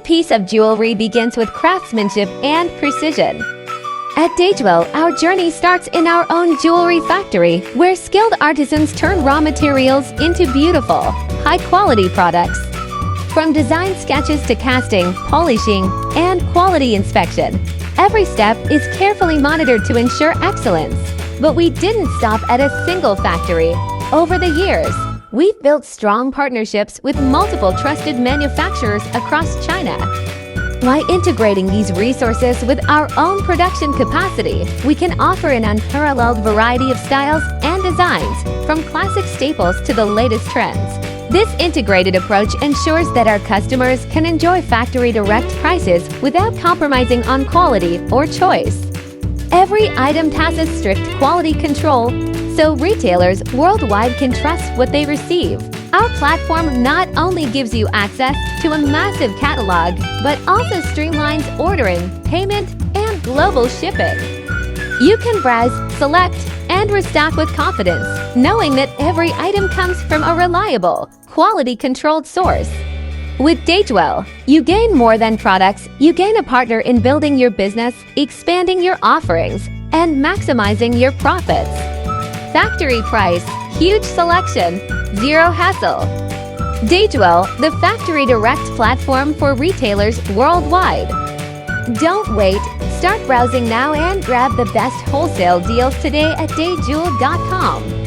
Every piece of jewelry begins with craftsmanship and precision. At DayJewel, our journey starts in our own jewelry factory, where skilled artisans turn raw materials into beautiful, high-quality products. From design sketches to casting, polishing, and quality inspection, every step is carefully monitored to ensure excellence. But we didn't stop at a single factory. Over the years, we've built strong partnerships with multiple trusted manufacturers across China. By integrating these resources with our own production capacity, we can offer an unparalleled variety of styles and designs, from classic staples to the latest trends. This integrated approach ensures that our customers can enjoy factory direct prices without compromising on quality or choice. Every item passes strict quality control, so retailers worldwide can trust what they receive. Our platform not only gives you access to a massive catalog, but also streamlines ordering, payment, and global shipping. You can browse, select, and restock with confidence, knowing that every item comes from a reliable, quality-controlled source. With DayJewel, you gain more than products, you gain a partner in building your business, expanding your offerings, and maximizing your profits. Factory price, huge selection, zero hassle. DayJewel, the factory direct platform for retailers worldwide. Don't wait. Start browsing now and grab the best wholesale deals today at DayJewel.com.